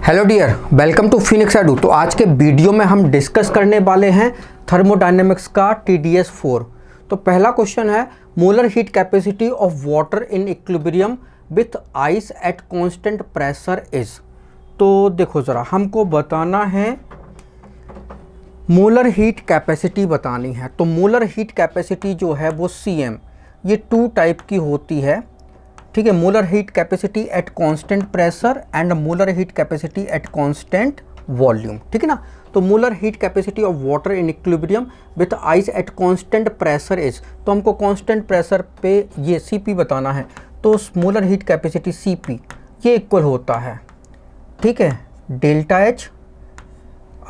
Hello dear, welcome to Phoenix Edu. तो आज के वीडियो में हम डिस्कस करने वाले हैं थर्मोडायनेमिक्स का TDS 4। तो पहला क्वेश्चन है molar heat capacity of water in equilibrium with ice at constant pressure is. तो देखो ज़रा, हमको बताना है मोलर हीट कैपेसिटी बतानी है। तो मोलर हीट कैपेसिटी जो है वो CM, ये 2 टाइप की होती है, ठीक है। Molar heat capacity at constant pressure and molar heat capacity at constant volume, ठीक है ना। तो molar heat capacity of water in equilibrium with ice at constant pressure is, तो हमको कांस्टेंट प्रेशर पे ये CP बताना है। तो मोलर हीट कैपेसिटी CP ये इक्वल होता है, ठीक है, delta H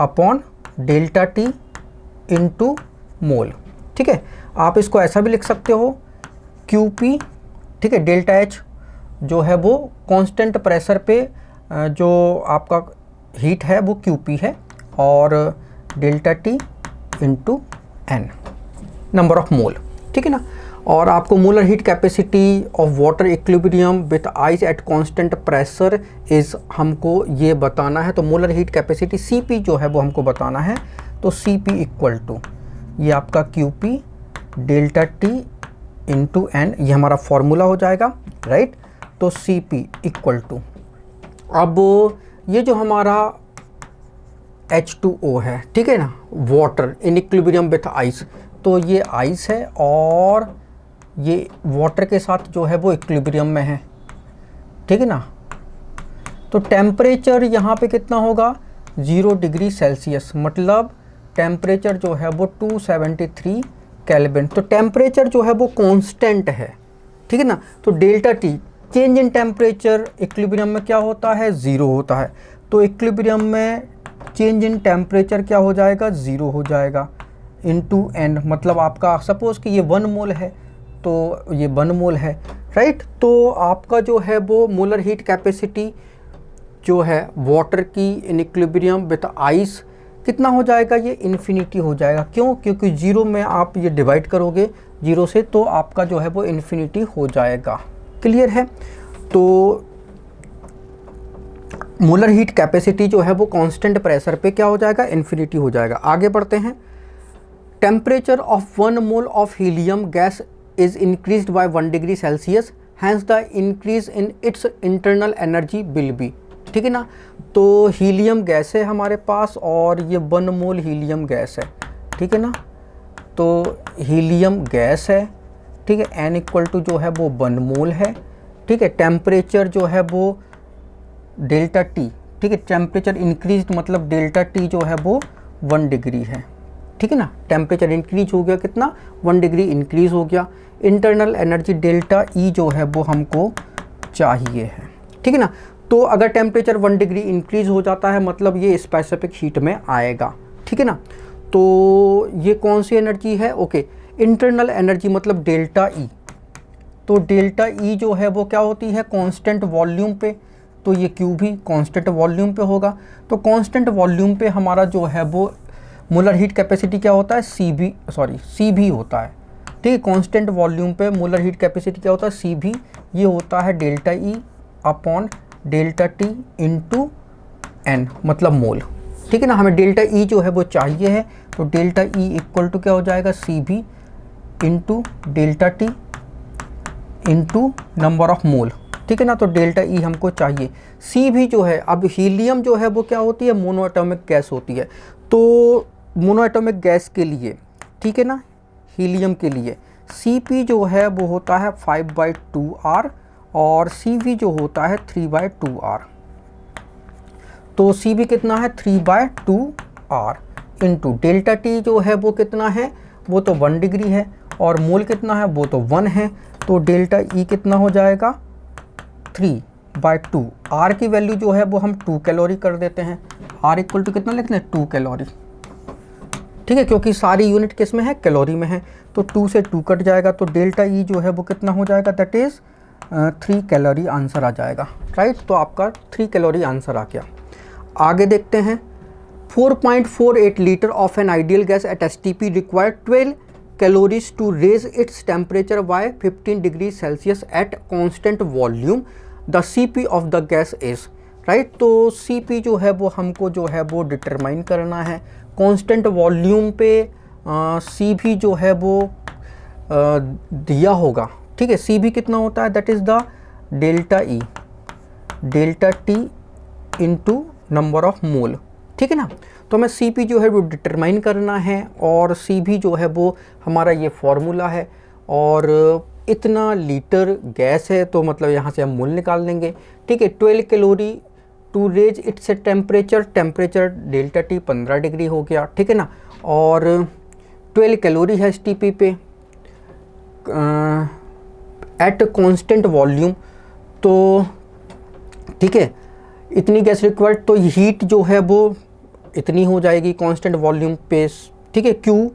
upon delta T into मोल, ठीक है। आप इसको ऐसा भी लिख सकते हो QP, ठीक है। डेल्टा H जो है वो कांस्टेंट प्रेशर पे जो आपका हीट है वो QP है, और delta T into N number of mole, ठीक है ना। और आपको molar heat capacity of water equilibrium with ice at constant pressure is हमको ये बताना है। तो मोलर हीट कैपेसिटी CP जो है वो हमको बताना है। तो CP इक्वल टू ये आपका QP delta T into N, ये हमारा फॉर्मूला हो जाएगा, राइट। तो CP इक्वल टू, अब ये जो हमारा H2O है, ठीक है ना, water in equilibrium with ice, तो ये आइस है और ये वाटर के साथ जो है वो इक्विलिब्रियम में है, ठीक है ना। तो टेम्परेचर यहाँ पे कितना होगा 0 डिग्री सेल्सियस, मतलब टेम्परेचर जो है वो 273 केल्विन। तो टेम्परेचर जो है वो कांस्टेंट है, ठीक है ना। तो delta T change in temperature equilibrium में क्या होता है, 0 होता है। तो इक्विलिब्रियम में चेंज इन टेम्परेचर क्या हो जाएगा, 0 हो जाएगा, इंटू N, मतलब आपका सपोज कि ये 1 मोल है तो ये 1 मोल है, राइट। तो आपका जो है वो मोलर हीट कैपेसिटी जो है वाटर की इन इक्विलिब्रियम विथ आइस कितना हो जाएगा, ये इन्फिनिटी हो जाएगा। क्यों? क्योंकि 0 में आप ये डिवाइड करोगे 0 से, तो आपका जो है वो इन्फिनिटी हो जाएगा। क्लियर है? तो मोलर हीट कैपेसिटी जो है वो कांस्टेंट प्रेशर पे क्या हो जाएगा, इन्फिनिटी हो जाएगा। आगे बढ़ते हैं। Temperature of 1 mole of helium gas is increased by 1 degree Celsius, hence the increase in its internal energy will be, ठीक है ना। तो हीलियम गैस है हमारे पास और ये 1 मोल हीलियम गैस है, ठीक है ना। तो हीलियम गैस है, ठीक है। N इक्वल टू जो है वो 1 मोल है, ठीक है। टेम्परेचर जो है वो डेल्टा T, ठीक है। टेम्परेचर इंक्रीज मतलब डेल्टा T जो है वो 1 डिग्री है, ठीक है ना। टेम्परेचर इंक्रीज हो गया, कितना, 1 डिग्री इंक्रीज हो गया। इंटरनल एनर्जी डेल्टा E जो है वो हमको चाहिए है, ठीक है ना। तो अगर टेम्परेचर 1 डिग्री इंक्रीज हो जाता है मतलब ये स्पेसिफिक हीट में आएगा, ठीक है ना। तो ये कौन सी एनर्जी है, ओके, इंटरनल एनर्जी मतलब डेल्टा E। तो डेल्टा E जो है वो क्या होती है, कांस्टेंट वॉल्यूम पे, तो ये Q भी कांस्टेंट वॉल्यूम पे होगा। तो कांस्टेंट वॉल्यूम पे हमारा जो है वो मोलर हीट कैपेसिटी क्या होता है, CB होता है, ठीक है। कांस्टेंट वॉल्यूम पे मोलर हीट कैपेसिटी क्या होता है, CB, ये होता है delta E upon delta T into N, मतलब मोल, ठीक है ना। हमें डेल्टा E जो है वो चाहिए है, तो डेल्टा E इक्वल टू क्या हो जाएगा, CB into delta T into number of mole, ठीक है ना। तो डेल्टा E हमको चाहिए। CB जो है, अब हीलियम जो है वो क्या होती है, मोनोएटॉमिक गैस होती है। तो मोनोएटॉमिक गैस के लिए, ठीक है ना, हीलियम के लिए CP जो है वो होता है 5/2R और CV जो होता है 3/2R। तो CB कितना है, 3/2R इंटू डेल्टा T जो है वो कितना है, वो तो 1 डिग्री है, और मोल कितना है, वो तो 1 है। तो डेल्टा E कितना हो जाएगा, 3/2। R की वैल्यू जो है वो हम 2 कैलोरी कर देते हैं। R इक्वल टू कितना लिखते हैं, 2 कैलोरी, ठीक है, क्योंकि सारी यूनिट किस में है, कैलोरी में है। तो 2 से 2 कट जाएगा, तो डेल्टा E जो है वो कितना हो जाएगा, दैट इज़ 3 कैलोरी आंसर आ जाएगा, राइट। तो आपका 3 कैलोरी आंसर आ गया। आगे देखते हैं। 4.48 litre of an ideal gas at STP require 12 calories to raise its temperature by 15 degree Celsius at constant volume. The CP of the gas is, right. तो Cp जो है वो हमको जो है वो डिटरमाइन करना है। कांस्टेंट वॉल्यूम पे Cv जो है वो दिया होगा, ठीक है। Cv कितना होता है, that is the delta E, delta T into number of mole, ठीक है ना। तो हमें Cp जो है वो डिटरमाइन करना है और Cv जो है वो हमारा ये फॉर्मूला है और इतना लीटर गैस है तो मतलब यहाँ से हम मोल निकाल लेंगे, ठीक है। 12 calorie to raise its temperature, temperature delta T 15 degree हो गया, ठीक है ना। और 12 कैलोरी है STP पे एट कांस्टेंट वॉल्यूम, तो ठीक है इतनी गैस रिक्वायर्ड, तो हीट जो है वो इतनी हो जाएगी कांस्टेंट वॉल्यूम पे, ठीक है। Q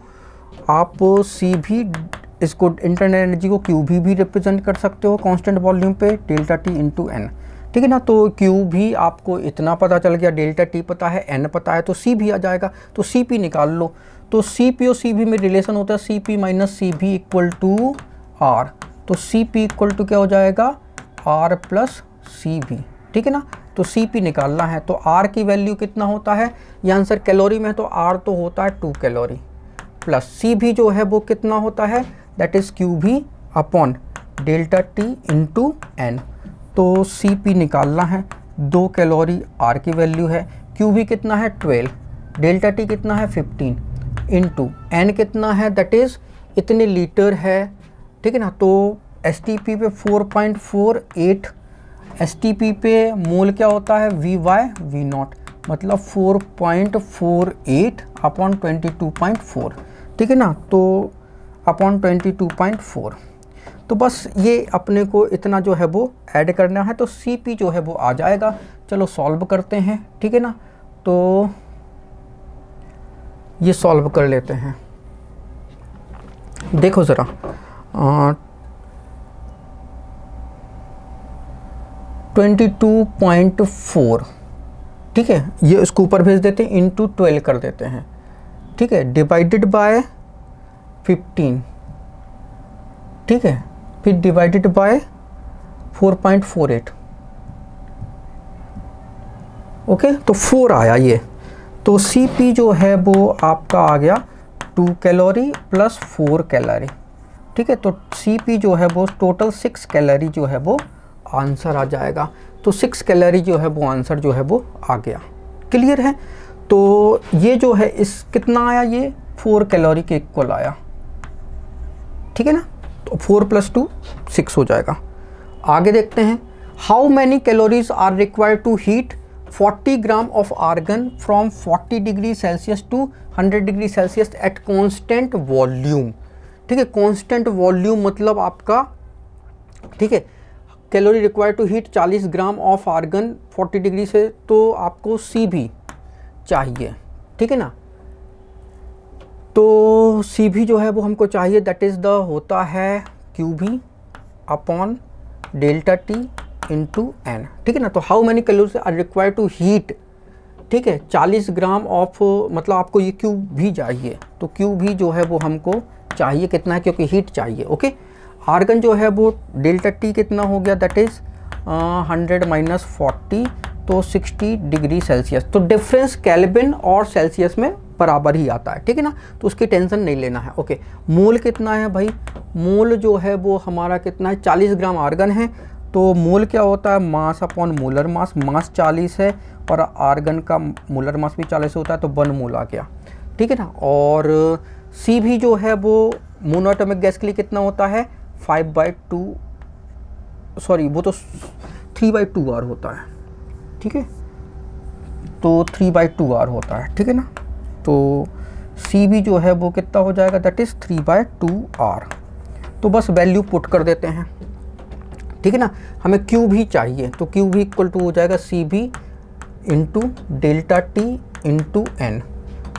आप Cv इसको इंटरनल एनर्जी को Qv भी रिप्रेजेंट कर सकते हो कांस्टेंट वॉल्यूम पे, डेल्टा T इंटू एन, ठीक है ना। तो Q भी आपको इतना पता चल गया, डेल्टा T पता है, N पता है, तो C भी आ जाएगा। तो Cp निकाल लो। तो Cp और Cv में रिलेशन होता है Cp minus Cv equal to R। तो Cp इक्वल टू क्या हो जाएगा, R प्लस Cv, ठीक है ना। तो Cp निकालना है तो R की वैल्यू कितना होता है, ये आंसर कैलोरी में है तो R तो होता है 2 कैलोरी, प्लस Cv जो है वो कितना होता है, that is Qv upon delta T into N. तो Cp निकालना है, 2 कैलोरी R की वैल्यू है, Qv कितना है 12, डेल्टा T कितना है 15 इंटू एन कितना है, दैट इज़ इतने लीटर है, ठीक है ना। तो STP पे 4.48, STP पे मोल क्या होता है V/V0, मतलब 4.48 अपॉन 22.4, ठीक है ना। तो अपॉन 22.4, तो बस ये अपने को इतना जो है वो ऐड करना है, तो Cp जो है वो आ जाएगा। चलो सॉल्व करते हैं, ठीक है ना। तो ये सॉल्व कर लेते हैं, देखो ज़रा 22.4, ठीक है, ये इसको ऊपर भेज देते हैं, इंटू 12 कर देते हैं, ठीक है, डिवाइडेड बाय 15, ठीक है, फिर डिवाइडेड बाय 4.48, ओके। तो 4 आया ये, तो Cp जो है वो आपका आ गया 2 कैलोरी प्लस 4 कैलोरी, ठीक है। तो Cp जो है वो टोटल 6 कैलोरी जो है वो आंसर आ जाएगा। तो 6 कैलोरी जो है वो आंसर जो है वो आ गया, क्लियर है। तो ये जो है इस कितना आया, ये 4 कैलोरी के इक्वल आया, ठीक है ना। तो 4 + 2 6 हो जाएगा। आगे देखते हैं, how many calories are required to heat 40 gram of argon from 40 degree Celsius to 100 degree Celsius at constant volume, ठीक है। कॉन्स्टेंट वॉल्यूम मतलब आपका, ठीक है, calorie required to heat 40 gram of argon 40 degree से, तो आपको Cv चाहिए, ठीक है ना। तो Cv जो है वो हमको चाहिए, दैट इज़ द होता है Qv upon delta T into N, ठीक है ना। तो how many calories are required to heat, ठीक है, 40 ग्राम ऑफ, मतलब आपको ये Qv चाहिए, तो Qv जो है वो हमको चाहिए कितना है, क्योंकि हीट चाहिए, ओके। आर्गन जो है वो डेल्टा T कितना हो गया, दैट इज़ 100 माइनस 40, तो 60 डिग्री सेल्सियस। तो डिफरेंस केल्विन और सेल्सियस में बराबर ही आता है, ठीक है ना। तो उसकी टेंशन नहीं लेना है, ओके। मोल कितना है भाई, मोल जो है वो हमारा कितना है, 40 ग्राम आर्गन है, तो मोल क्या होता है, मास अपॉन मोलर मास, मास 40 है और आर्गन का मोलर मास भी 40 होता है, तो 1 मोल आ गया, ठीक है ना। और Cv जो है वो मोनोएटॉमिक गैस के लिए कितना होता है, 5/2, सॉरी वो तो 3/2R होता है, ठीक है, तो 3/2R होता है, ठीक है ना। तो Cv जो है वो कितना हो जाएगा, दैट इज़ 3/2R। तो बस वैल्यू पुट कर देते हैं, ठीक है ना। हमें Qv चाहिए, तो Qv इक्वल टू हो जाएगा Cv into delta T into N.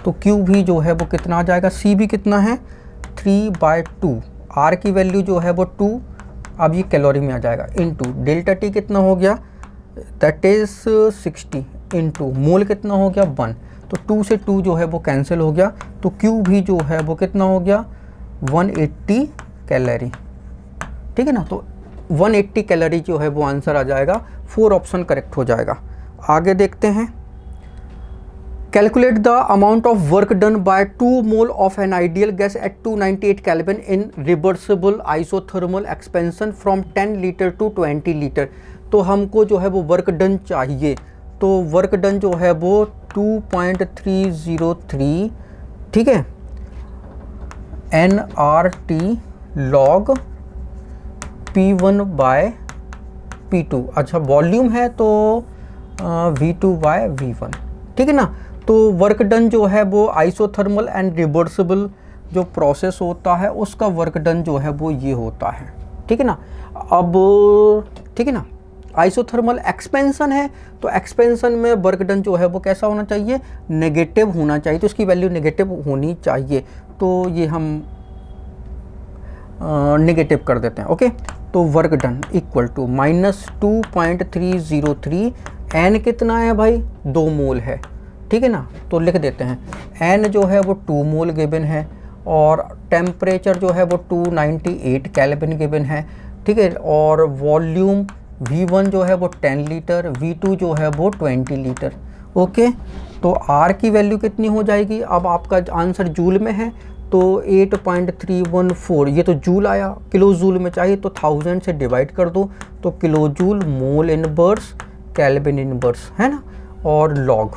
तो Qv जो है वो कितना आ जाएगा, Cv कितना है 3/2, R की वैल्यू जो है वो 2, अब ये कैलोरी में आ जाएगा, इंटू डेल्टा T कितना हो गया, दैट इज़ 60 इंटू मोल कितना हो गया 1, तो 2 से 2 जो है वो कैंसिल हो गया, तो Qv जो है वो कितना हो गया 180 कैलोरी, ठीक है ना। तो 180 कैलोरी जो है वो आंसर आ जाएगा, 4 ऑप्शन करेक्ट हो जाएगा। आगे देखते हैं। Calculate the amount of work done by 2 mole of an ideal gas at 298 kelvin in reversible isothermal expansion from 10 litre to 20 litre. तो हमको जो है वो वर्क डन चाहिए, तो वर्क डन जो है वो 2.303, ठीक है, nRT log P1 bye P2। अच्छा वॉल्यूम है तो V2 बाय V1, ठीक है ना। तो वर्क डन जो है वो आइसोथर्मल एंड रिवर्सिबल जो प्रोसेस होता है उसका वर्क डन जो है वो ये होता है, ठीक है ना। अब ठीक है ना, आइसोथर्मल एक्सपेंशन है तो एक्सपेंशन में वर्क डन जो है वो कैसा होना चाहिए, नेगेटिव होना चाहिए, तो इसकी वैल्यू नेगेटिव होनी चाहिए। तो ये हम नेगेटिव कर देते हैं। ओके, तो work done equal to -2.303, N कितना है भाई, 2 मोल है, ठीक है ना। तो लिख देते हैं एन जो है वो 2 मोल गिवन है और टेम्परेचर जो है वो 298 केल्विन गिवन है, ठीक है। और वॉल्यूम V1 जो है वो 10 लीटर, V2 जो है वो 20 लीटर। ओके, तो R की वैल्यू कितनी हो जाएगी, अब आपका आंसर जूल में है तो 8.314, ये तो जूल आया, किलो जूल में चाहिए तो 1000 से डिवाइड कर दो तो kilo joule mole inverse kelvin inverse, है ना। और लॉग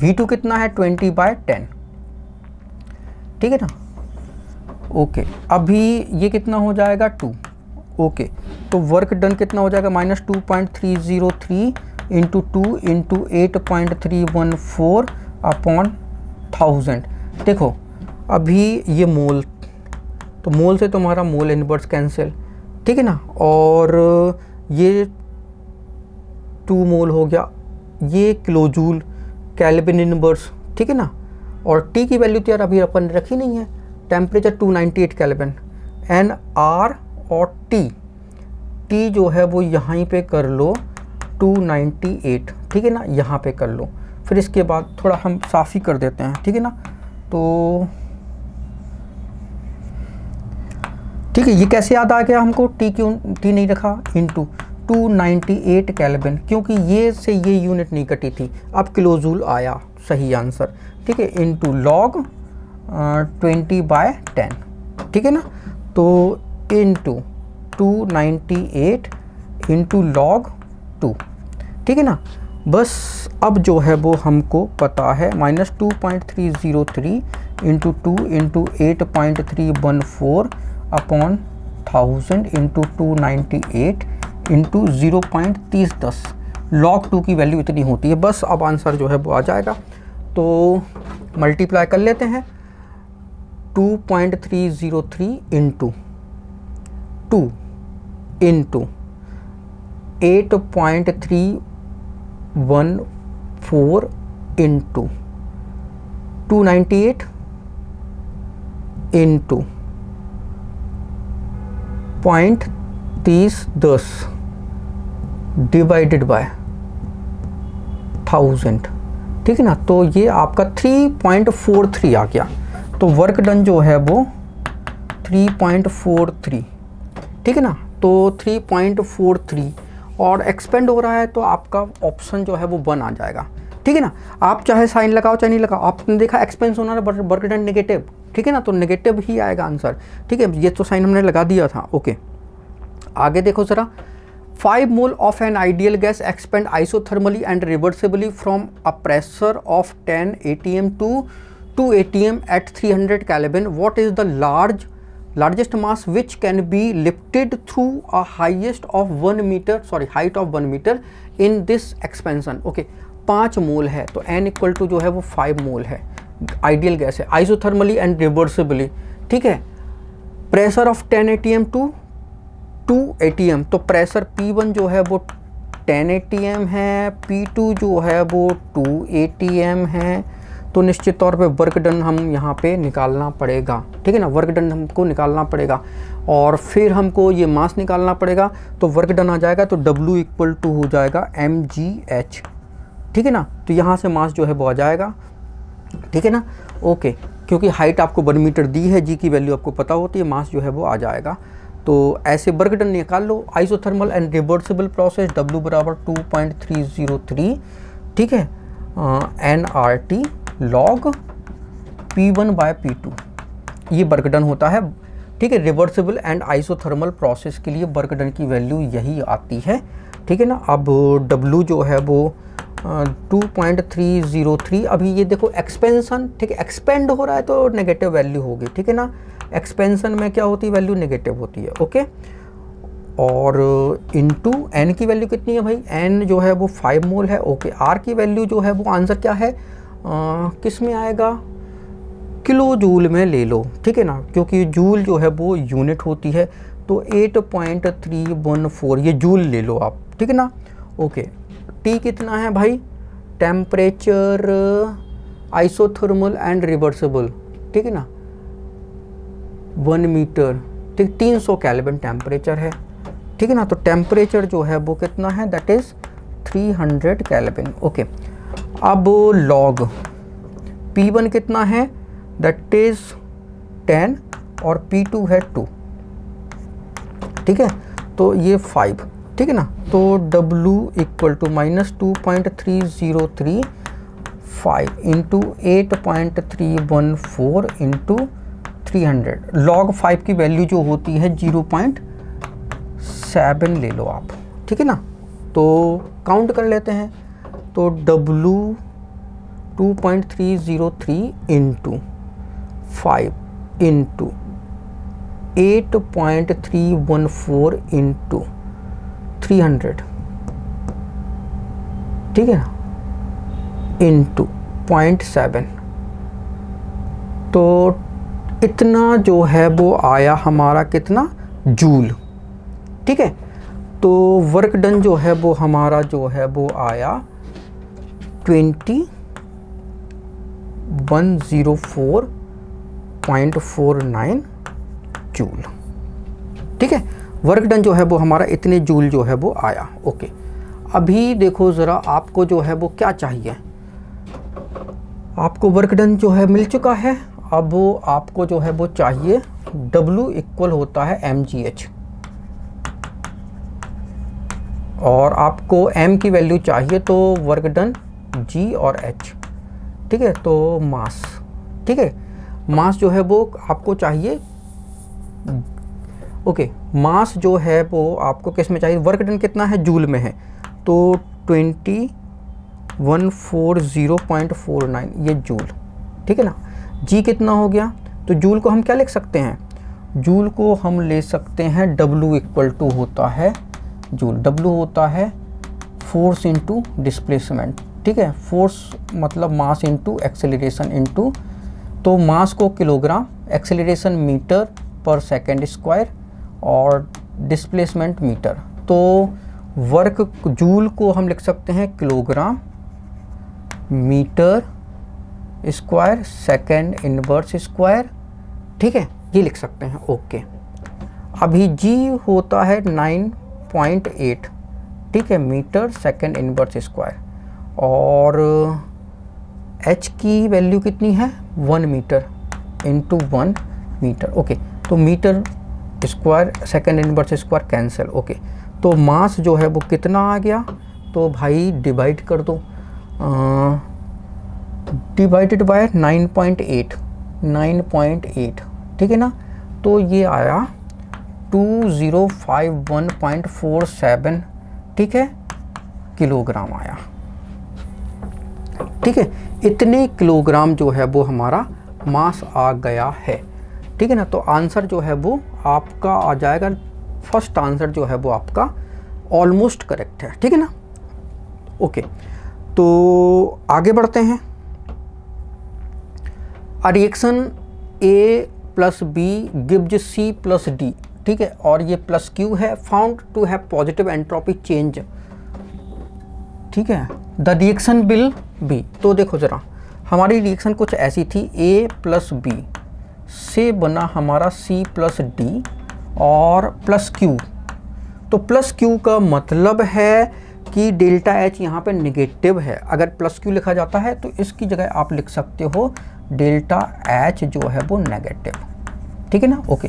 V2 कितना है 20/10, ठीक है ना। ओके, अभी ये कितना हो जाएगा 2। ओके, तो वर्क डन कितना हो जाएगा -2.303 इंटू 2 इंटू 8.314 अपॉन 1000। देखो अभी ये मोल, तो मोल से तुम्हारा मोल इनवर्स कैंसिल, ठीक है ना। और ये 2 मोल हो गया, ये किलो जूल केल्विन इनवर्स, ठीक है ना। और T की वैल्यू तो यार अभी अपन ने रखी नहीं है, टेम्परेचर 298 केल्विन, एन आर और T जो है वो यहाँ पे कर लो 298, ठीक है ना, यहाँ पे कर लो। फिर इसके बाद थोड़ा हम साफ़ ही कर देते हैं, ठीक है ना। तो ठीक है, ये कैसे याद आ गया हमको, T क्यों T नहीं रखा, इंटू 298 केल्विन, क्योंकि ये से ये यूनिट नहीं कटी थी, अब किलो जूल आया सही आंसर, ठीक है, इंटू लॉग 20/10, ठीक है ना। तो इंटू 298 इंटू लॉग 2, ठीक है ना। बस अब जो है वो हमको पता है -2.303 into 2 into 8.314 upon 1000 into 298 into 0.3010, log 2 की वैल्यू इतनी होती है। बस अब आंसर जो है वो आ जाएगा, तो मल्टीप्लाई कर लेते हैं 2.303 into 2 into 8.314 into 298 into 0.3010 divided by 1000, ठीक है ना। तो ये आपका 3.43 आ गया। तो वर्क डन जो है वो 3.43, ठीक है ना। तो 3.43 और एक्सपेंड हो रहा है तो आपका ऑप्शन जो है वो 1 आ जाएगा, ठीक है ना। आप चाहे साइन लगाओ चाहे नहीं लगाओ, आपने देखा एक्सपेंस होना है वर्क डन नेगेटिव, ठीक है ना, तो नेगेटिव ही आएगा आंसर, ठीक है। ये तो साइन हमने लगा दिया था। ओके, आगे देखो ज़रा। 5 मोल of an ideal gas expand isothermally and reversibly from a pressure of 10 atm to 2 atm at 300 kelvin. What is the largest mass which can be lifted through a highest of 1 meter, height of 1 meter in this expansion। Okay, 5 mole है तो n equal to जो है वो 5 mole है, ideal gas है, isothermally and reversibly, ठीक है। Pressure of 10 atm to 2 atm, तो प्रेशर P1 जो है वो 10 atm है, P2 जो है वो 2 atm है। तो निश्चित तौर पे वर्क डन हम यहाँ पे निकालना पड़ेगा, ठीक है ना, वर्क डन हमको निकालना पड़ेगा और फिर हमको ये मास निकालना पड़ेगा। तो वर्क डन आ जाएगा तो W इक्वल टू हो जाएगा mgh, ठीक है ना। तो यहाँ से मास जो है वो आ जाएगा, ठीक है ना। ओके, क्योंकि हाइट आपको 1 मीटर दी है, जी की वैल्यू आपको पता होती है, मास जो है वो आ जाएगा। तो ऐसे वर्क डन निकाल लो। Isothermal and reversible process W बराबर 2.303, ठीक है, nRT log P1/P2 ये वर्क डन होता है, ठीक है। रिवर्सिबल एंड आइसोथर्मल प्रोसेस के लिए वर्क डन की वैल्यू यही आती है, ठीक है ना। अब W जो है वो 2.303, अभी ये देखो एक्सपेंशन, ठीक है, एक्सपेंड हो रहा है तो नेगेटिव वैल्यू होगी, ठीक है ना। एक्सपेंशन में क्या होती है, वैल्यू नेगेटिव होती है, ओके। और इनटू n की वैल्यू कितनी है भाई, n जो है वो 5 मोल है, ओके। r की वैल्यू जो है वो आंसर क्या है, किस में आएगा, किलो जूल में ले लो, ठीक है ना, क्योंकि जूल जो है वो यूनिट होती है, तो 8.314 ये जूल ले लो आप, ठीक है ना, ओके। T कितना है भाई, टेम्परेचर आइसोथर्मल एंड रिवर्सिबल, ठीक है ना, 1 मीटर, ठीक, 300 केल्विन टेम्परेचर है, ठीक है ना। तो टेम्परेचर जो है वो कितना है, दैट इज 300 केल्विन, ओके। अब लॉग P1 कितना है, दैट इज 10 और P2 है 2, ठीक है, तो ये 5, ठीक है ना। तो W equal to -2.303 5 into 8.314 into 300, log 5 की वैल्यू जो होती है 0.7 ले लो आप, ठीक है ना। तो काउंट कर लेते हैं, तो W 2.303 इंटू 5 इंटू 8.314 इंटू 300, ठीक है ना, इंटू 0.7, तो इतना जो है वो आया हमारा कितना, जूल, ठीक है। तो वर्क डन जो है वो हमारा जो है वो आया 2104.49 जूल, ठीक है। वर्क डन जो है वो हमारा इतने जूल जो है वो आया, ओके। अभी देखो ज़रा आपको जो है वो क्या चाहिए, आपको वर्क डन जो है मिल चुका है, अब आपको जो है वो चाहिए W इक्वल होता है mgh, और आपको m की वैल्यू चाहिए तो वर्क डन G और H, ठीक है। तो मास, ठीक है, मास जो है वो आपको चाहिए, ओके। मास जो है वो आपको किस में चाहिए, वर्क डन कितना है, जूल में है, तो 2140.49 ये जूल, ठीक है ना। जी कितना हो गया, तो जूल को हम क्या लिख सकते हैं, जूल को हम ले सकते हैं W इक्वल टू होता है जूल, W होता है फोर्स इंटू डिस्प्लेसमेंट, ठीक है। फोर्स मतलब मास इंटू एक्सेलरेशन इंटू, तो मास को किलोग्राम, एक्सेलरेशन मीटर पर सेकेंड स्क्वायर और डिस्प्लेसमेंट मीटर, तो वर्क जूल को हम लिख सकते हैं kilogram metre square second inverse square, ठीक है, ये लिख सकते हैं, ओके। अभी जी होता है 9.8, ठीक है, मीटर सेकेंड इनवर्स स्क्वायर, और एच की वैल्यू कितनी है, 1 मीटर इंटू 1 मीटर, ओके। तो metre square second inverse square cancel, okay. तो मास जो है वो कितना आ गया, तो भाई डिवाइड कर दो, डिवाइडेड बाय 9.8, ठीक है ना। तो ये आया 2051.47, ठीक है, किलोग्राम आया, ठीक है। इतने किलोग्राम जो है वो हमारा मास आ गया है, ठीक है ना। तो आंसर जो है वो आपका आ जाएगा, फर्स्ट आंसर जो है वो आपका ऑलमोस्ट करेक्ट है, ठीक है ना, ओके। तो आगे बढ़ते हैं, a reaction A + B gives C + D, ठीक है, और ये +Q है, found to have positive entropy change, ठीक है, द रिएक्शन विल बी। तो देखो ज़रा, हमारी रिएक्शन कुछ ऐसी थी, A + B से बना हमारा C + D और +Q, तो +Q का मतलब है कि डेल्टा H यहाँ पे नेगेटिव है, अगर +Q लिखा जाता है तो इसकी जगह आप लिख सकते हो डेल्टा H जो है वो नेगेटिव, ठीक है ना, ओके।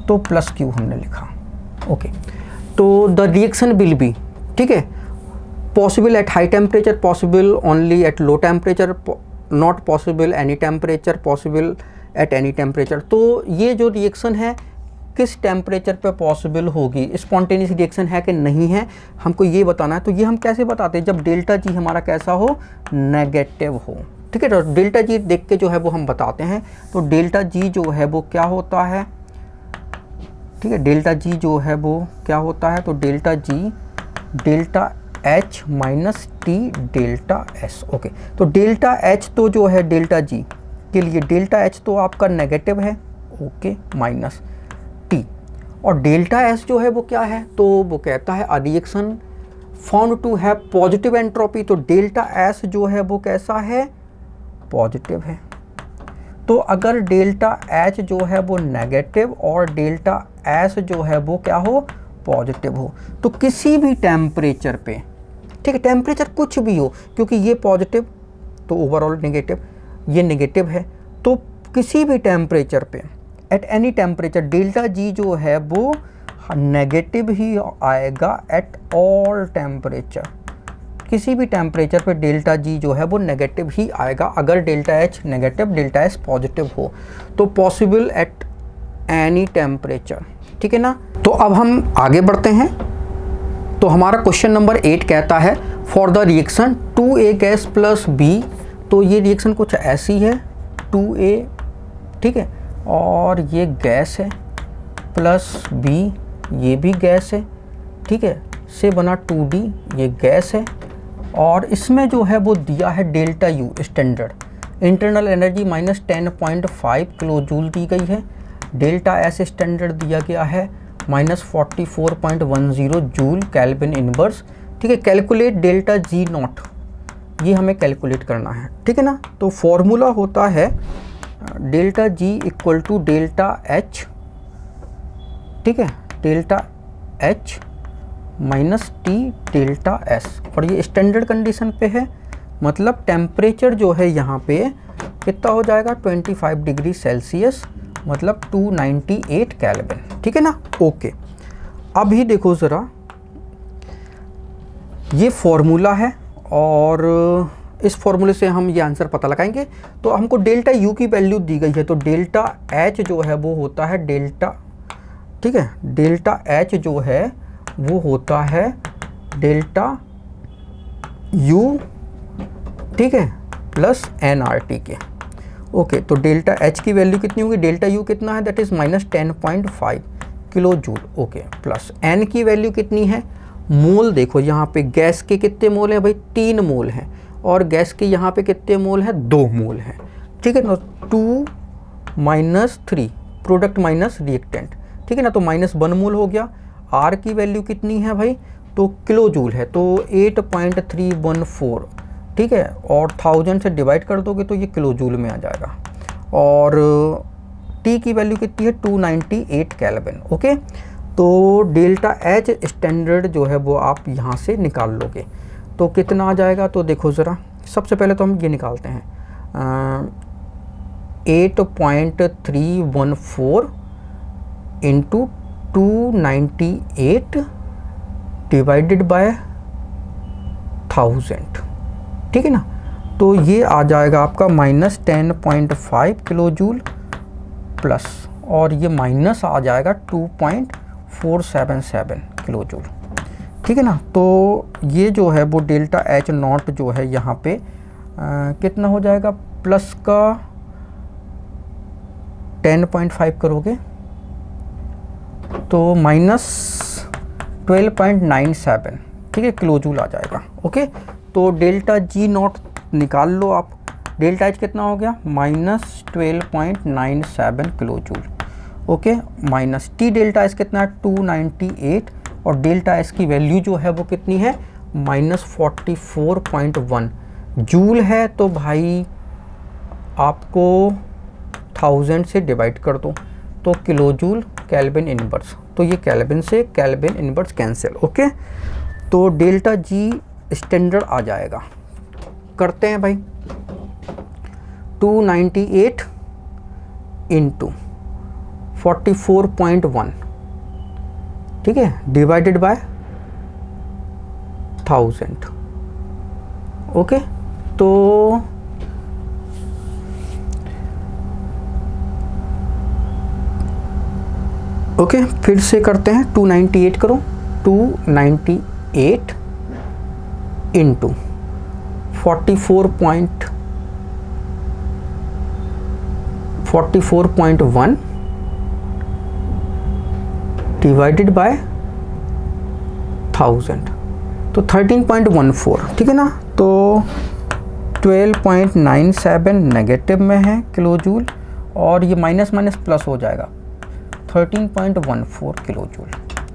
तो +Q हमने लिखा, ओके, तो द रिएक्शन विल बी, ठीक है, possible at high temperature, possible only at low temperature, not possible any temperature, possible at any temperature. तो ये जो रिएक्शन है किस टेम्परेचर पे पॉसिबल होगी, स्पॉन्टेनियस रिएक्शन है कि नहीं है, हमको ये बताना है। तो ये हम कैसे बताते हैं, जब डेल्टा जी हमारा कैसा हो, नेगेटिव हो, ठीक है। तो डेल्टा जी देख के जो है वो हम बताते हैं। तो डेल्टा जी जो है वो क्या होता है, ठीक है, डेल्टा जी जो है वो क्या होता है, तो delta G delta H minus T delta S. Okay, तो डेल्टा एच तो जो है डेल्टा जी के लिए, डेल्टा एच तो आपका नेगेटिव है, ओके, माइनस टी, और डेल्टा एस जो है वो क्या है, तो वो कहता है a reaction found to have positive entropy. तो डेल्टा एस जो है वो कैसा है, पॉजिटिव है। तो अगर डेल्टा एच जो है वो नेगेटिव और डेल्टा एस जो है वो क्या हो, पॉजिटिव हो, तो किसी भी टेम्परेचर पे, ठीक है, टेम्परेचर कुछ भी हो, क्योंकि ये पॉजिटिव तो ओवरऑल नेगेटिव, ये नेगेटिव है, तो किसी भी टेम्परेचर पे, at any temperature, delta G जो है वो नेगेटिव ही आएगा एट ऑल टेम्परेचर। किसी भी टेम्परेचर पे डेल्टा जी जो है वो नेगेटिव ही आएगा अगर delta H negative delta S positive हो। तो पॉसिबल एट एनी टेम्परेचर, ठीक है ना। तो अब हम आगे बढ़ते हैं। तो हमारा क्वेश्चन नंबर 8 कहता है for the reaction 2A gas plus B। तो ये रिएक्शन कुछ ऐसी है, 2A, ठीक है, और ये गैस है, प्लस B ये भी गैस है, ठीक है, से बना 2D ये गैस है, और इसमें जो है वो दिया है delta U standard internal energy minus 10.5 kilo joule दी गई है, डेल्टा S स्टैंडर्ड दिया गया है माइनस 44.10 जूल केल्विन इनवर्स, ठीक है। कैलकुलेट डेल्टा G नॉट, ये हमें कैलकुलेट करना है, ठीक है ना। तो फॉर्मूला होता है delta G equal to delta H, ठीक है, delta H minus T delta S, और ये स्टैंडर्ड कंडीशन पे है, मतलब टेम्परेचर जो है यहाँ पे कितना हो जाएगा 25 डिग्री सेल्सियस, मतलब 298 केल्विन, ठीक है ना। ओके, अभी देखो ज़रा, ये फॉर्मूला है और इस फॉर्मूले से हम ये आंसर पता लगाएंगे। तो हमको डेल्टा यू की वैल्यू दी गई है, तो डेल्टा एच जो है वो होता है डेल्टा, ठीक है, डेल्टा एच जो है वो होता है डेल्टा यू, ठीक है, प्लस एन आर टी के। ओके, तो डेल्टा एच की वैल्यू कितनी होगी, डेल्टा यू कितना है, that is minus 10.5 kilo joule, okay, plus N की वैल्यू कितनी है, मोल देखो यहाँ पे गैस के कितने मोल हैं भाई, 3 मोल हैं, और गैस के यहाँ पे कितने मोल हैं, 2 मोल हैं, ठीक है ना। 2 माइनस 3 प्रोडक्ट माइनस रिएक्टेंट, ठीक है ना, तो माइनस 1 मोल हो गया। आर की वैल्यू कितनी है भाई, तो किलो जूल है, तो 8.314, ठीक है, और 1000 से डिवाइड कर दोगे तो ये किलो जूल में आ जाएगा, और टी की वैल्यू कितनी है 298 केल्विन, ओके। तो डेल्टा एच स्टैंडर्ड जो है वो आप यहाँ से निकाल लोगे, तो कितना आ जाएगा, तो देखो ज़रा, सबसे पहले तो हम ये निकालते हैं 8.314 इंटू 298 डिवाइडेड बाय 1000, ठीक है ना। तो ये आ जाएगा आपका माइनस 10.5 किलो जूल प्लस, और ये माइनस आ जाएगा 2.477 किलो जूल, ठीक है ना। तो ये जो है वो डेल्टा एच नॉट जो है यहाँ पे कितना हो जाएगा, प्लस का 10.5 करोगे तो माइनस 12.97, ठीक है, किलो जूल आ जाएगा, ओके। तो डेल्टा जी नॉट निकाल लो आप, डेल्टा एच कितना हो गया, minus 12.97 kilo joule, okay, minus T delta S कितना है 298, और डेल्टा एस की वैल्यू जो है वो कितनी है माइनस 44.1 जूल है, तो भाई आपको 1000 से डिवाइड कर दो, तो किलो जूल केल्विन इनवर्स, तो ये केल्विन से केल्विन इनवर्स कैंसिल, ओके। तो डेल्टा जी स्टैंडर्ड आ जाएगा, करते हैं भाई, 298 इंटू 44.1, ठीक है, डिवाइडेड बाय 1000। ओके, तो ओके फिर से करते हैं। 298 करो, 298 इंटू 44.1 डिवाइडेड बाय 1000, तो 13.14, ठीक है ना। तो 12.97 नेगेटिव में है किलो जूल, और ये माइनस माइनस प्लस हो जाएगा 13.14 किलो जूल।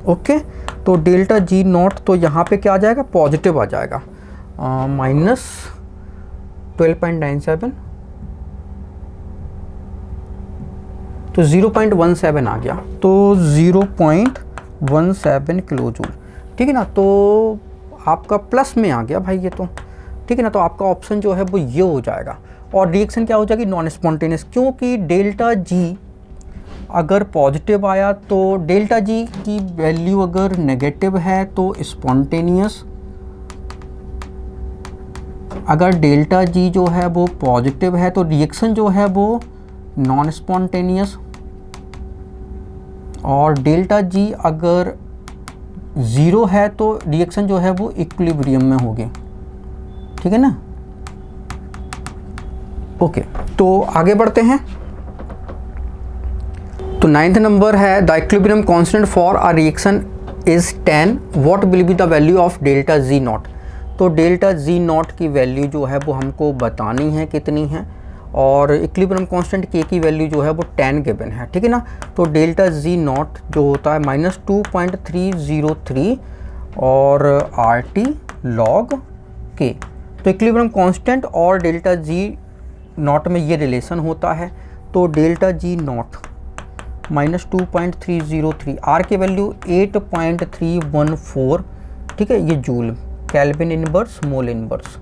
ओके, तो डेल्टा जी नॉट तो यहाँ पे क्या आ जाएगा, पॉजिटिव आ जाएगा, माइनस 12.97, तो 0.17 आ गया, तो 0.17 किलो जूल, ठीक है ना। तो आपका प्लस में आ गया भाई ये तो, ठीक है ना। तो आपका ऑप्शन जो है वो ये हो जाएगा, और रिएक्शन क्या हो जाएगी, नॉन स्पॉन्टेनियस, क्योंकि डेल्टा जी अगर पॉजिटिव आया तो डेल्टा जी की वैल्यू अगर नेगेटिव है तो स्पॉन्टेनियस, अगर डेल्टा जी जो है वो पॉजिटिव है तो रिएक्शन जो है वो नॉन स्पॉन्टेनियस, और डेल्टा जी अगर ज़ीरो है तो रिएक्शन जो है वो इक्विलिब्रियम में होगी, ठीक है ना। ओके, तो आगे बढ़ते हैं। तो 9th नंबर है, the equilibrium constant for a reaction is 10, what will be the value of delta G not. तो डेल्टा जी नॉट की वैल्यू जो है वो हमको बतानी है कितनी है, और इक्विलिब्रियम कांस्टेंट के की वैल्यू जो है वो 10 गिवन है, ठीक है ना। तो डेल्टा जी नॉट जो होता है -2.303 और RT log K। तो इक्विलिब्रियम कांस्टेंट और डेल्टा जी नॉट में ये रिलेशन होता है, तो डेल्टा जी नॉट -2.303, आर की वैल्यू 8.314, ठीक है, ये joule, kelvin inverse, mole inverse,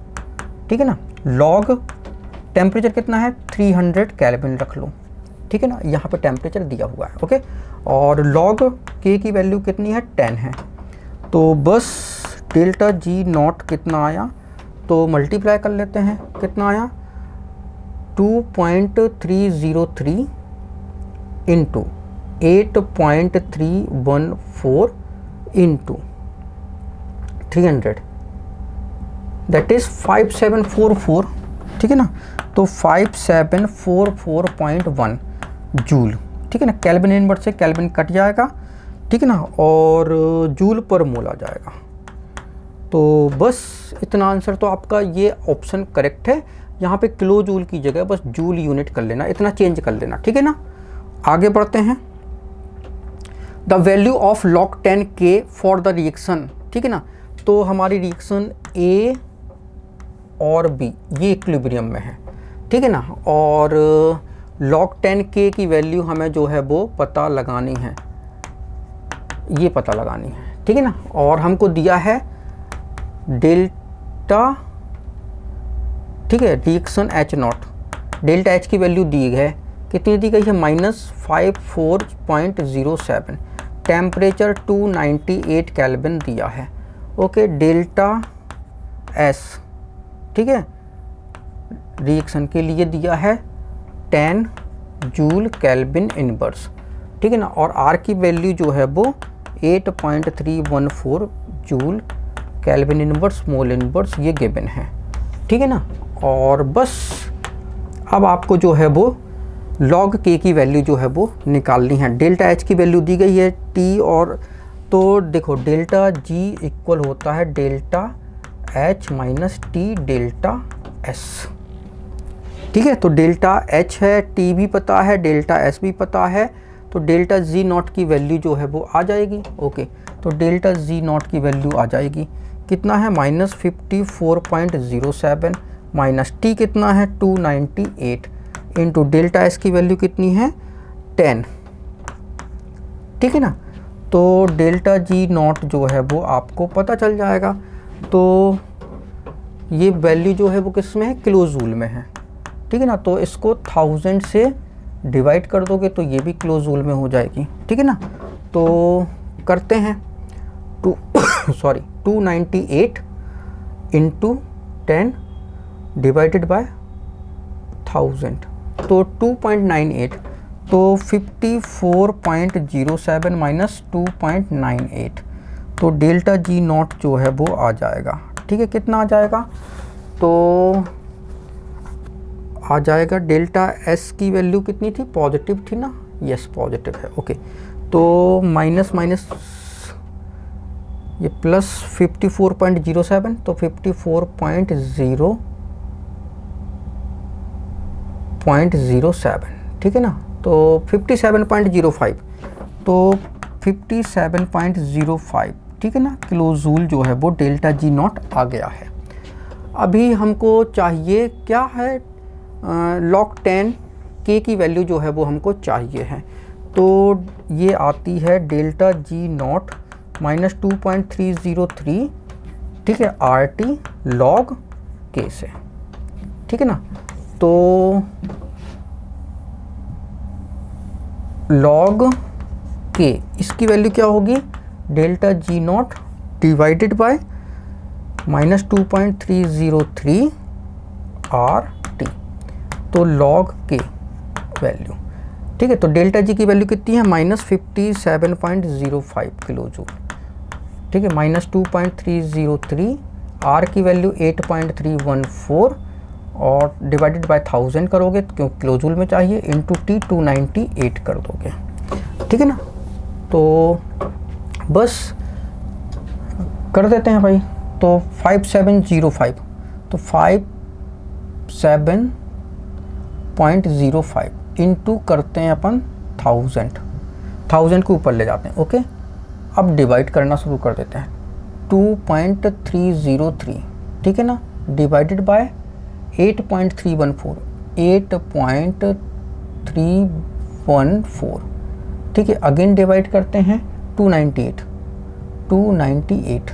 ठीक है ना। लॉग टेम्परेचर कितना है, 300 केल्विन रख लो, ठीक है ना, यहाँ पे टेम्परेचर दिया हुआ है। ओके, और लॉग के की वैल्यू कितनी है, 10 है। तो बस डेल्टा जी नॉट कितना आया, तो मल्टीप्लाई कर लेते हैं, कितना आया, 2.303 इंटू 8.314 इंटू 300, दैट इज़ 5744, ठीक है ना। तो 5744.1 जूल, ठीक है ना। केल्विन इनवर्स से केल्विन कट जाएगा, ठीक है ना, और जूल पर मोल आ जाएगा। तो बस इतना आंसर, तो आपका ये ऑप्शन करेक्ट है। यहाँ पे किलो जूल की जगह बस जूल यूनिट कर लेना, इतना चेंज कर लेना, ठीक है ना। आगे बढ़ते हैं। The value of log 10 K for the reaction, ठीक है ना। तो हमारी रिएक्शन A और B ये इक्विलिब्रियम में है, ठीक है ना, और log 10 K की वैल्यू हमें जो है वो पता लगानी है, ये पता लगानी है, ठीक है ना। और हमको दिया है डेल्टा, ठीक है, reaction H not, delta H की वैल्यू दी है, कितनी दी गई है, -54.07, टेम्परेचर 298 केल्विन दिया है। ओके, डेल्टा S, ठीक है, रिएक्शन के लिए दिया है 10 जूल केल्विन इनवर्स, ठीक है ना, और R की वैल्यू जो है वो 8.314 joule kelvin inverse mole inverse, ये गिवन है, ठीक है ना। और बस अब आपको जो है वो log K की वैल्यू जो है वो निकालनी है। डेल्टा H की वैल्यू दी गई है T, और तो देखो डेल्टा G इक्वल होता है delta H minus T delta S, ठीक है। तो डेल्टा H है, T भी पता है, डेल्टा S भी पता है, तो डेल्टा G नॉट की वैल्यू जो है वो आ जाएगी। ओके, तो डेल्टा G नॉट की वैल्यू आ जाएगी, कितना है, -54.07, माइनस T कितना है, 298 इंटू डेल्टा S की वैल्यू कितनी है, 10, ठीक है ना। तो डेल्टा G नॉट जो है वो आपको पता चल जाएगा। तो ये वैल्यू जो है वो किस में है, किलो जूल में है, ठीक है ना। तो इसको 1000 से डिवाइड कर दोगे तो ये भी किलो जूल में हो जाएगी, ठीक है ना। तो करते हैं 298 इंटू 10 डिवाइडेड बाय 1000, तो 2.98, तो 54.07 माइनस 2.98, तो डेल्टा जी नॉट जो है वो आ जाएगा। ठीक है, कितना आ जाएगा, तो आ जाएगा डेल्टा एस की वैल्यू कितनी थी, पॉजिटिव थी ना, यस पॉजिटिव है, ओके। तो माइनस माइनस ये प्लस 54.07, तो 54.0.07, ठीक है ना, तो 57.05, तो 57.05, ठीक है ना, किलो जूल जो है वो डेल्टा जी नॉट आ गया है। अभी हमको चाहिए क्या है, log 10 के की वैल्यू जो है वो हमको चाहिए है, तो ये आती है डेल्टा जी नॉट माइनस 2.303, ठीक है, आर टी लॉग के से, ठीक है ना, तो लॉग के इसकी वैल्यू क्या होगी, delta G not divided by minus 2.303 R T, तो लॉग के वैल्यू, ठीक है, तो डेल्टा जी की वैल्यू कितनी है, माइनस 57.05 किलो जूल, ठीक है, माइनस 2.303, आर की वैल्यू 8.314 और डिवाइडेड बाय 1000 करोगे क्योंकि किलो जूल में चाहिए, इंटू टी 298 कर दोगे, ठीक है ना, तो बस कर देते हैं भाई, तो 5705, तो 57.05 इंटू करते हैं अपन 1000 को ऊपर ले जाते हैं, ओके। अब डिवाइड करना शुरू कर देते हैं, 2.303, ठीक है ना, डिवाइडेड बाय 8.314, ठीक है, अगेन डिवाइड करते हैं 298,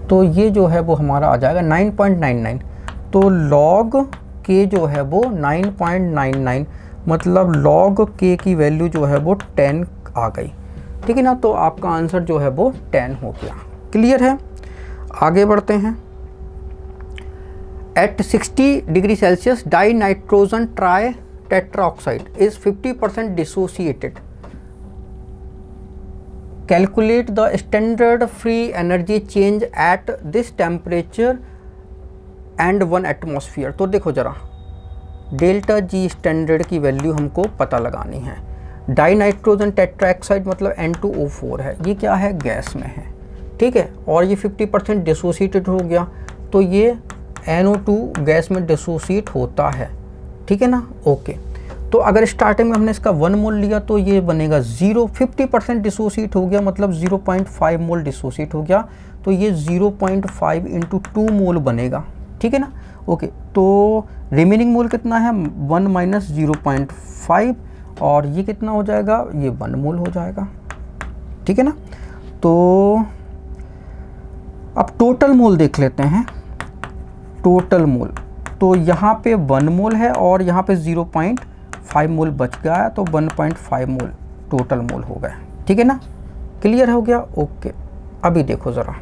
तो ये जो है वो हमारा आ जाएगा 9.99, तो लॉग के जो है वो 9.99, मतलब लॉग के की वैल्यू जो है वो 10 आ गई, ठीक है ना, तो आपका आंसर जो है वो 10 हो गया। क्लियर है, आगे बढ़ते हैं। At 60 degree Celsius di nitrogen tri tetroxide is 50% dissociated, calculate the standard free energy change at this temperature and 1 atmosphere. तो देखो जरा, डेल्टा जी स्टैंडर्ड की वैल्यू हमको पता लगानी है। डाई नाइट्रोजन टेट्राऑक्साइड मतलब N2O4 है, ये क्या है, गैस में है, ठीक है, और ये 50% डिसोसिएटेड हो गया, तो ये NO2 गैस में डिसोसिएट होता है, ठीक है ना, ओके। तो अगर स्टार्टिंग में हमने इसका 1 मोल लिया तो ये बनेगा 50% डिसोसिएट हो गया, मतलब 0.5 मोल डिसोसिएट हो गया, तो ये 0.5 इंटू 2 मोल बनेगा, ठीक है ना, ओके। तो रिमेनिंग मोल कितना है, 1 माइनस 0.5, और ये कितना हो जाएगा, ये 1 मोल हो जाएगा, ठीक है ना। तो अब टोटल मोल देख लेते हैं, टोटल मोल, तो यहाँ पे 1 मोल है और यहाँ पे 0.5 मोल बच गया है, तो 1.5 मोल टोटल मोल हो गया, ठीक है ना, क्लियर हो गया, ओके। अभी देखो ज़रा,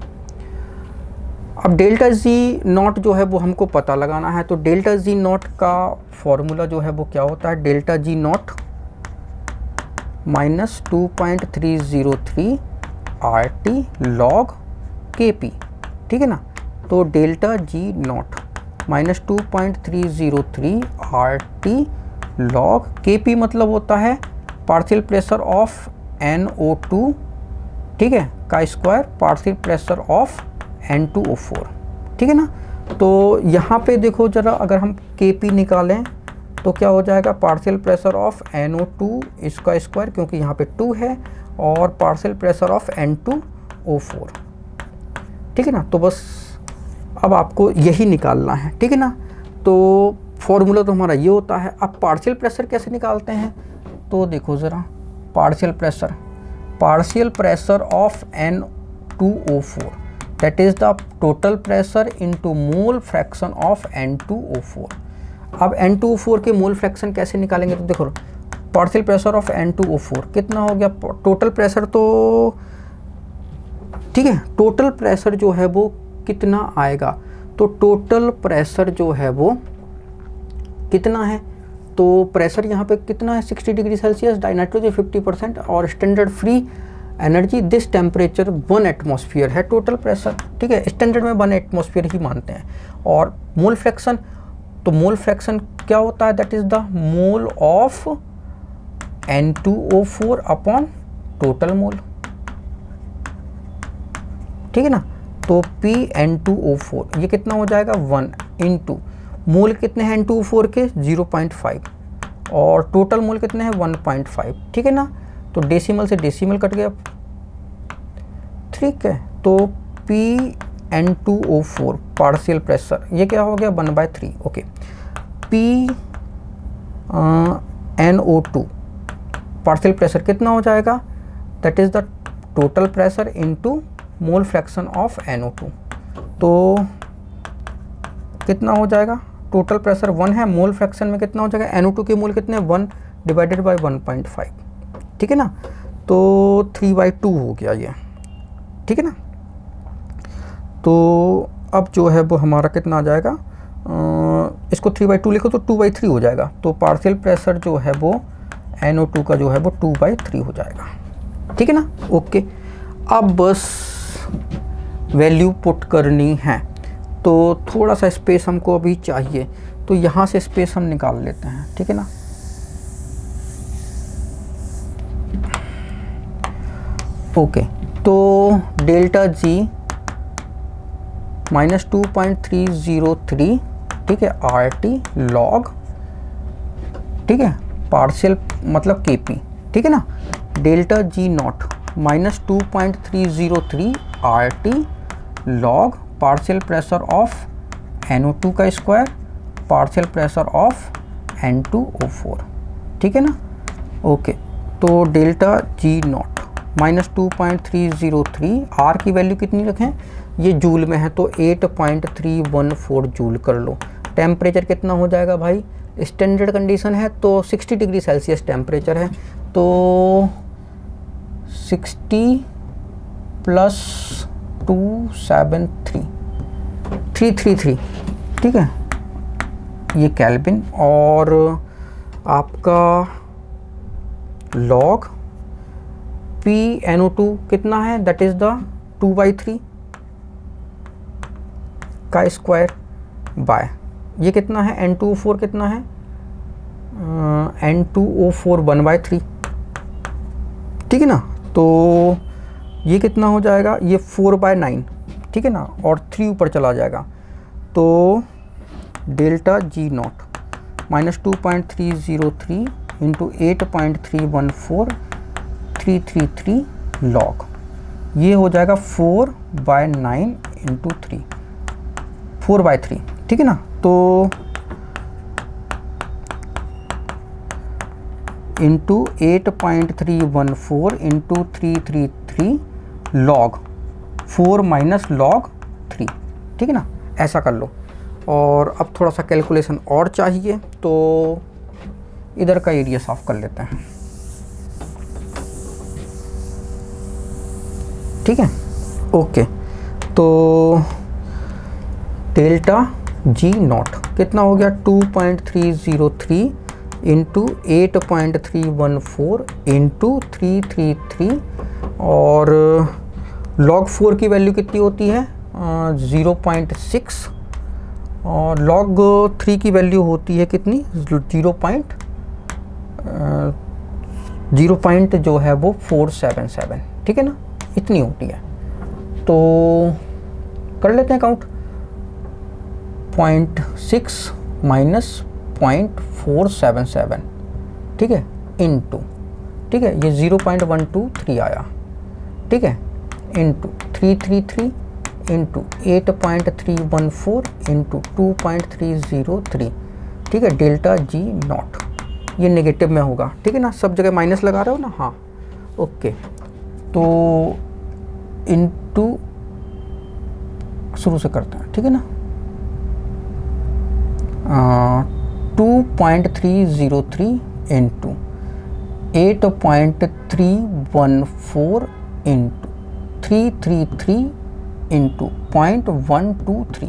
अब डेल्टा जी नॉट जो है वो हमको पता लगाना है, तो डेल्टा जी नॉट का फॉर्मूला जो है वो क्या होता है, delta G not minus 2.303 R T log के पी, ठीक है ना, तो delta G not minus 2.303 R T log के पी मतलब होता है पार्शियल प्रेशर ऑफ NO2, ठीक है, का square partial pressure of N2O4, ठीक है ना। तो यहाँ पे देखो जरा, अगर हम Kp निकालें तो क्या हो जाएगा, पार्शियल प्रेशर ऑफ NO2 इसका स्क्वायर, क्योंकि यहाँ पे 2 है, और पार्शियल प्रेशर ऑफ N2O4, ठीक है ना। तो बस अब आपको यही निकालना है, ठीक है ना। तो फॉर्मूला तो हमारा ये होता है। अब पार्शियल प्रेशर कैसे निकालते हैं, तो देखो ज़रा, partial pressure of N2O4 that is the total pressure into mole fraction of N2O4। अब N2O4 के मोल फ्रैक्शन कैसे निकालेंगे, तो देखो पार्शियल प्रेशर ऑफ N2O4 कितना हो गया, टोटल प्रेशर तो ठीक है। टोटल प्रेशर जो है वो कितना आएगा, तो टोटल प्रेशर जो है वो कितना है, तो प्रेशर यहाँ पे कितना है 60 डिग्री सेल्सियस, डाइनाइट्रोजन 50% और standard free energy this temperature 1 atmosphere है टोटल प्रेशर, ठीक है। स्टैंडर्ड में 1 एटमॉस्फेयर ही मानते हैं। और मोल फ्रैक्शन, तो मोल फ्रैक्शन क्या होता है, that is the mole of N2O4 upon total mole, ठीक है ना। तो PN2O4 ये कितना हो जाएगा 1 इंटू मोल कितने हैं N2O4 के 0.5 और टोटल मोल कितने हैं 1.5, ठीक है ना। तो डेसिमल से डेसिमल कट गया, ठीक है। तो PN2O4 पार्शियल प्रेशर ये क्या हो गया 1/3, ओके। PNO2 पार्शियल प्रेशर कितना हो जाएगा, that is the total pressure into mole fraction of NO2। तो कितना हो जाएगा, टोटल प्रेशर 1 है, मोल फ्रैक्शन में कितना हो जाएगा, NO2 के मोल कितने 1 डिवाइडेड बाय 1.5, ठीक है ना। तो 3/2 हो गया ये, ठीक है ना। तो अब जो है वो हमारा कितना आ जाएगा, इसको 3/2 लिखो तो 2/3 हो जाएगा। तो पार्शियल प्रेशर जो है वो NO2 का जो है वो 2/3 हो जाएगा, ठीक है ना, ओके। अब बस वैल्यू पुट करनी है, तो थोड़ा सा स्पेस हमको अभी चाहिए, तो यहाँ से स्पेस हम निकाल लेते हैं, ठीक है ना। ओके, तो डेल्टा G -2.303, ठीक है, RT लॉग, ठीक है, पार्शियल मतलब KP, ठीक है ना। Delta G not -2.303 RT log partial pressure of NO2 का square partial pressure of N2O4, ठीक है ना, ओके। तो डेल्टा G नॉट -2.303, R की वैल्यू कितनी रखें, ये जूल में है तो 8.314 जूल कर लो। टेम्परेचर कितना हो जाएगा भाई, स्टैंडर्ड कंडीशन है तो 60 डिग्री सेल्सियस टेम्परेचर है, तो 60 + 273 333, ठीक है, ये केल्विन। और आपका लॉग PNO2 कितना है, दैट इज द 2/3 का स्क्वायर बाय ये कितना है N2O4 कितना है, N2O4 1/3, ठीक है ना। तो ये कितना हो जाएगा, ये 4/9, ठीक है ना, और 3 ऊपर चला जाएगा। तो delta G not -2.303 into 8.314 333 log, ये हो जाएगा 4/9 इंटू 3 4/3, ठीक है ना। तो इंटू 8.314 इंटू 333 लॉग 4 - log 3, ठीक है ना, ऐसा कर लो। और अब थोड़ा सा कैलकुलेशन और चाहिए, तो इधर का एरिया साफ कर लेते हैं, ठीक है, ओके। तो डेल्टा G नॉट कितना हो गया 2.303 इंटू 8.314 इंटू 333 और log 4 की वैल्यू कितनी होती है 0.6 और log 3 की वैल्यू होती है कितनी 0. जो है वो 477, ठीक है ना, इतनी होती है। तो कर लेते हैं काउंट, 0.6 माइनस 0.477, ठीक है, इनटू, ठीक है, ये 0.123 आया, ठीक है, इंटू 333 इंटू 8.314 इंटू 2.303, ठीक है, डेल्टा G नॉट, ये नेगेटिव में होगा, ठीक है ना, सब जगह माइनस लगा रहे हो ना, हाँ, ओके। तो इंटू शुरू से करते हैं, ठीक है ना, 2.303 इंटू 8.314 इंटू 333 इंटू 0.123,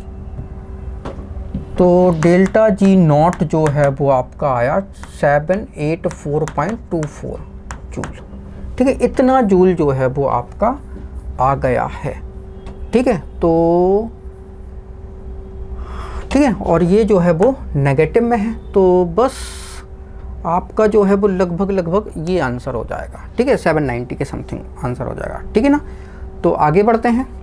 तो डेल्टा जी नॉट जो है वो आपका आया 784.24 जूल। ठीक है, इतना जूल जो है वो आपका आ गया है। ठीक है, तो ठीक है, और ये जो है वो नेगेटिव में है, तो बस आपका जो है वो लगभग ये आंसर हो जाएगा। ठीक है, 790 के समथिंग आंसर हो जाएगा। ठीक है ना, तो आगे बढ़ते हैं।